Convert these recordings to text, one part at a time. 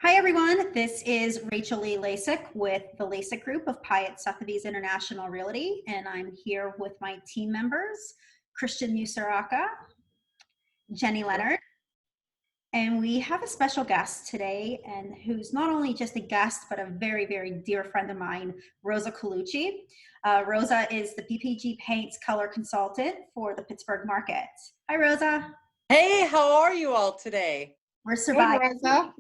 Hi, everyone. This is Rachel Lee Lasik with the Lasik Group of Pyatt Sotheby's International Realty, and I'm here with my team members, Christian Musaraka, Jenny Leonard, and we have a special guest today, and who's not only just a guest, but a very, very dear friend of mine, Rosa Colucci. Rosa is the PPG Paints Color consultant for the Pittsburgh market. Hi, Rosa. Hey, how are you all today? We're Hey, surviving. Rosa.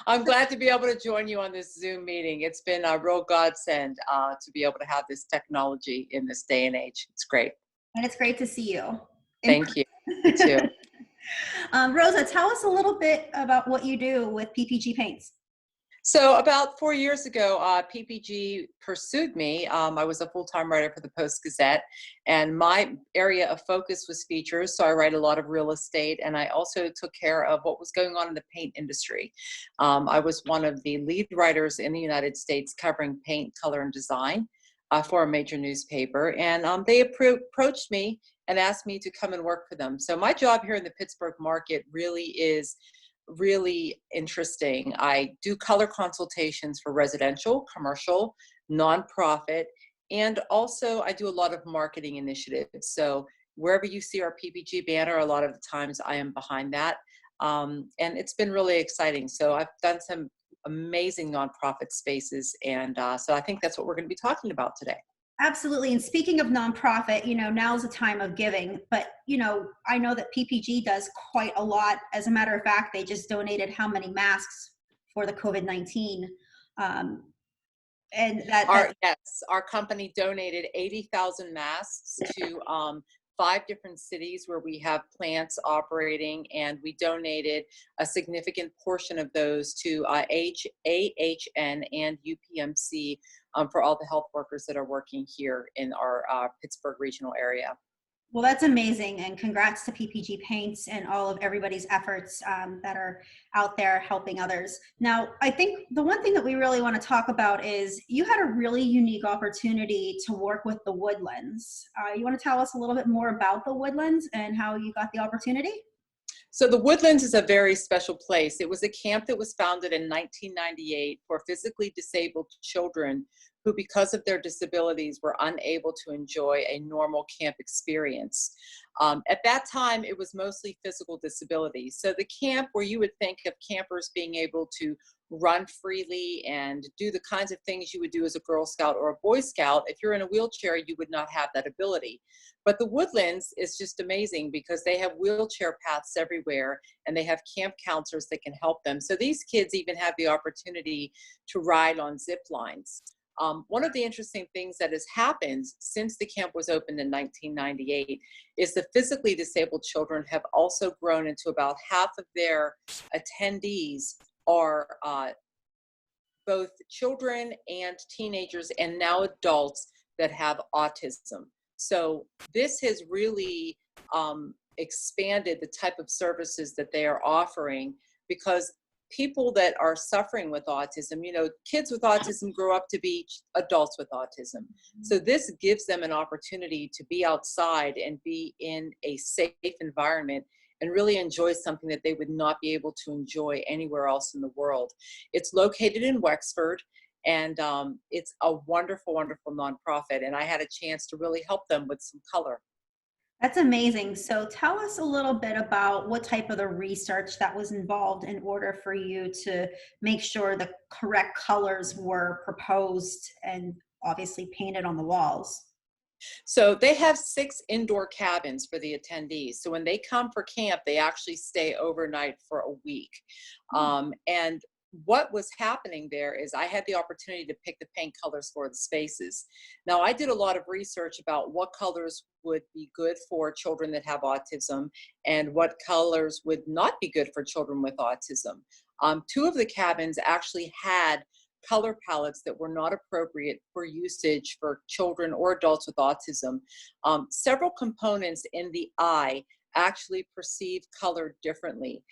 I'm glad to be able to join you on this Zoom meeting. It's been a real godsend to be able to have this technology in this day and age. It's great. And it's great to see you. Thank you. You too. Rosa, tell us a little bit about what you do with PPG Paints. So about 4 years ago, PPG pursued me. I was a full-time writer for the Post-Gazette, and my area of focus was features. So I write a lot of real estate, and I also took care of what was going on in the paint industry. I was one of the lead writers in the United States covering paint, color, and design for a major newspaper, and they approached me and asked me to come and work for them. So my job here in the Pittsburgh market really is really interesting. I do color consultations for residential, commercial, nonprofit, and also I do a lot of marketing initiatives. So wherever you see our PPG banner, a lot of the times I am behind that. And it's been really exciting. So I've done some amazing nonprofit spaces. And so I think that's what we're going to be talking about today. Absolutely. And speaking of nonprofit, now's the time of giving, but, I know that PPG does quite a lot. As a matter of fact, they just donated how many masks for the COVID-19? Our company donated 80,000 masks to 5 different cities where we have plants operating, and we donated a significant portion of those to AHN and UPMC for all the health workers that are working here in our Pittsburgh regional area. Well, that's amazing, and congrats to PPG Paints and all of everybody's efforts that are out there helping others. Now, I think the one thing that we really want to talk about is you had a really unique opportunity to work with the Woodlands. You want to tell us a little bit more about the Woodlands and how you got the opportunity? So the Woodlands is a very special place. It was a camp that was founded in 1998 for physically disabled children who, because of their disabilities, were unable to enjoy a normal camp experience. At that time, it was mostly physical disabilities. So the camp, where you would think of campers being able to run freely and do the kinds of things you would do as a Girl Scout or a Boy Scout, if you're in a wheelchair, you would not have that ability. But the Woodlands is just amazing because they have wheelchair paths everywhere, and they have camp counselors that can help them. So these kids even have the opportunity to ride on zip lines. One of the interesting things that has happened since the camp was opened in 1998 is the physically disabled children have also grown into about half of their attendees are both children and teenagers and now adults that have autism. So this has really expanded the type of services that they are offering, because people that are suffering with autism, kids with autism grow up to be adults with autism. So this gives them an opportunity to be outside and be in a safe environment and really enjoy something that they would not be able to enjoy anywhere else in the world. It's located in Wexford, and it's a wonderful, wonderful nonprofit. And I had a chance to really help them with some color. That's amazing. So tell us a little bit about what type of the research that was involved in order for you to make sure the correct colors were proposed and obviously painted on the walls. So they have 6 indoor cabins for the attendees. So when they come for camp, they actually stay overnight for a week. And what was happening there is I had the opportunity to pick the paint colors for the spaces. Now, I did a lot of research about what colors would be good for children that have autism and what colors would not be good for children with autism. 2 of the cabins actually had color palettes that were not appropriate for usage for children or adults with autism. Several components in the eye actually perceive color differently.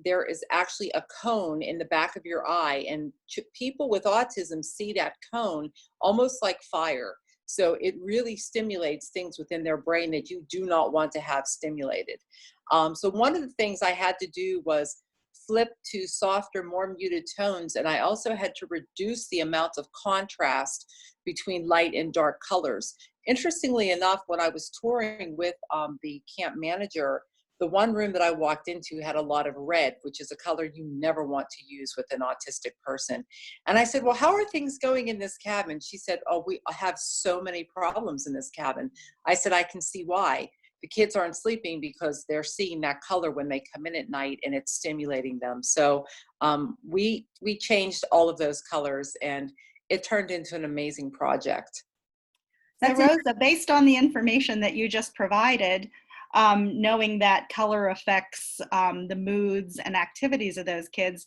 There is actually a cone in the back of your eye, and people with autism see that cone almost like fire. So it really stimulates things within their brain that you do not want to have stimulated. So one of the things I had to do was flip to softer, more muted tones, and I also had to reduce the amount of contrast between light and dark colors. Interestingly enough, when I was touring with the camp manager, the one room that I walked into had a lot of red, which is a color you never want to use with an autistic person. And I said, well, how are things going in this cabin? She said, oh, we have so many problems in this cabin. I said, I can see why. The kids aren't sleeping because they're seeing that color when they come in at night and it's stimulating them. So we changed all of those colors and it turned into an amazing project. So Rosa, based on the information that you just provided, knowing that color affects the moods and activities of those kids,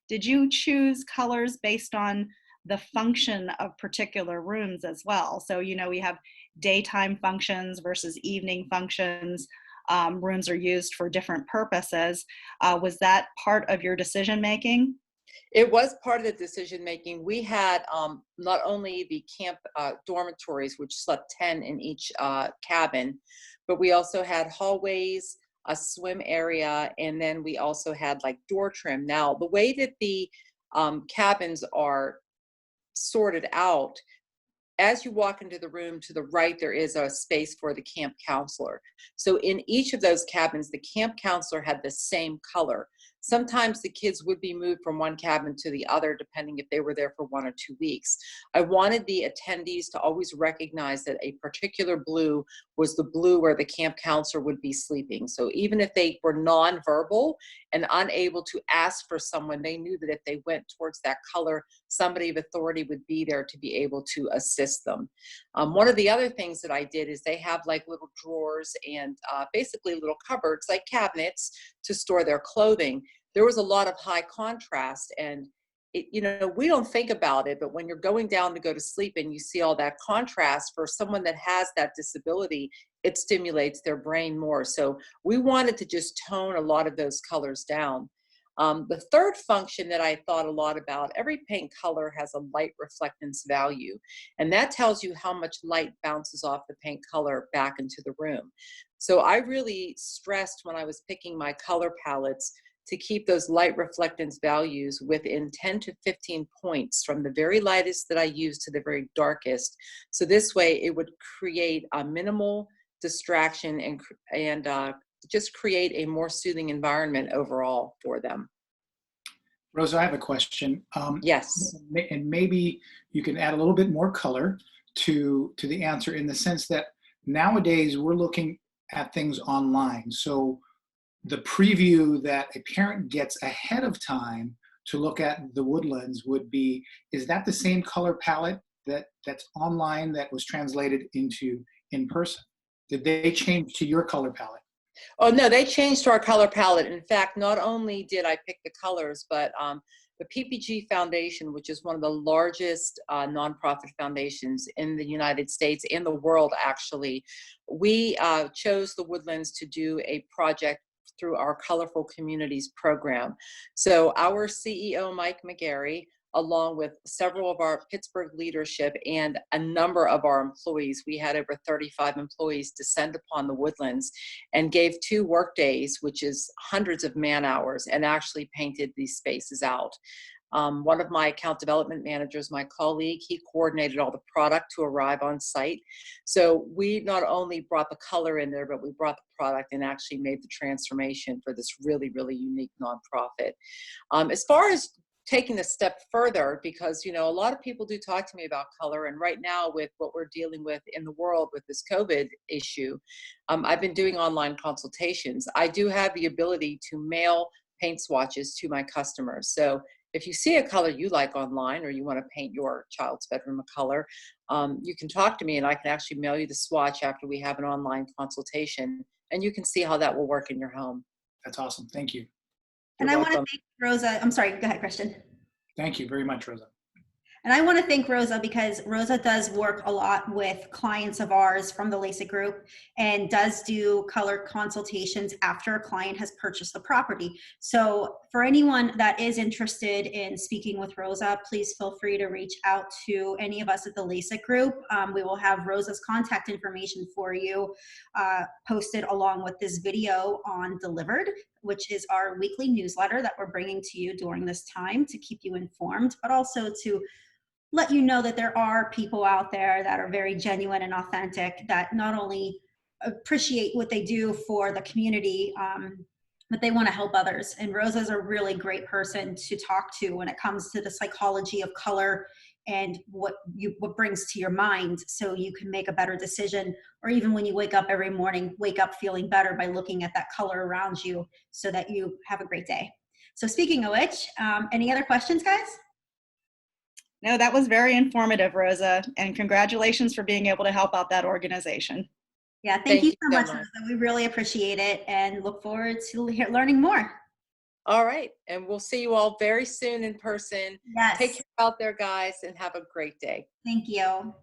did you choose colors based on the function of particular rooms as well? So, you know, we have daytime functions versus evening functions. Rooms are used for different purposes. Was that part of your decision making? It was part of the decision making. We had not only the camp dormitories, which slept 10 in each cabin, but we also had hallways, a swim area, and then we also had like door trim. Now, the way that the cabins are sorted out, as you walk into the room to the right, there is a space for the camp counselor. So in each of those cabins, the camp counselor had the same color. Sometimes the kids would be moved from one cabin to the other, depending if they were there for 1 or 2 weeks. I wanted the attendees to always recognize that a particular blue was the blue where the camp counselor would be sleeping. So even if they were nonverbal and unable to ask for someone, they knew that if they went towards that color, somebody of authority would be there to be able to assist them. One of the other things that I did is they have like little drawers and basically little cupboards, like cabinets, to store their clothing. There was a lot of high contrast, and you know, we don't think about it, but when you're going down to go to sleep and you see all that contrast, for someone that has that disability, it stimulates their brain more. So we wanted to just tone a lot of those colors down. The third function that I thought a lot about, every paint color has a light reflectance value, and that tells you how much light bounces off the paint color back into the room. So I really stressed when I was picking my color palettes to keep those light reflectance values within 10 to 15 points from the very lightest that I use to the very darkest. So this way it would create a minimal distraction and just create a more soothing environment overall for them. Rosa, I have a question. Yes. And maybe you can add a little bit more color to the answer, in the sense that nowadays we're looking at things online. So the preview that a parent gets ahead of time to look at the Woodlands would be, is that the same color palette that's online that was translated into in person? Did they change to your color palette? Oh, no, they changed to our color palette. In fact, not only did I pick the colors, but the PPG Foundation, which is one of the largest nonprofit foundations in the United States and the world, actually, we chose the Woodlands to do a project through our Colorful Communities program. So our CEO, Mike McGarry, along with several of our Pittsburgh leadership and a number of our employees, we had over 35 employees descend upon the Woodlands and gave 2 work days, which is hundreds of man hours, and actually painted these spaces out. One of my account development managers, my colleague, he coordinated all the product to arrive on site. So we not only brought the color in there, but we brought the product and actually made the transformation for this really, really unique nonprofit. As far as taking a step further, because, you know, a lot of people do talk to me about color, and right now with what we're dealing with in the world with this COVID issue, I've been doing online consultations. I do have the ability to mail paint swatches to my customers. So if you see a color you like online, or you want to paint your child's bedroom a color, you can talk to me and I can actually mail you the swatch after we have an online consultation, and you can see how that will work in your home. That's awesome. Thank you. And I want to thank Rosa. I'm sorry, go ahead, Christian. Thank you very much, Rosa. And I want to thank Rosa because Rosa does work a lot with clients of ours from the LASIK group and does do color consultations after a client has purchased the property. So for anyone that is interested in speaking with Rosa, please feel free to reach out to any of us at the LASIK group. We will have Rosa's contact information for you posted along with this video on Delivered, which is our weekly newsletter that we're bringing to you during this time to keep you informed, but also to let you know that there are people out there that are very genuine and authentic, that not only appreciate what they do for the community, but they want to help others. And Rosa's a really great person to talk to when it comes to the psychology of color and what brings to your mind, so you can make a better decision, or even when you wake up every morning, wake up feeling better by looking at that color around you so that you have a great day. So speaking of which, any other questions, guys? No, that was very informative, Rosa, and congratulations for being able to help out that organization. Yeah, thank you so much, Rosa. We really appreciate it and look forward to learning more. All right, and we'll see you all very soon in person. Yes. Take care out there, guys, and have a great day. Thank you.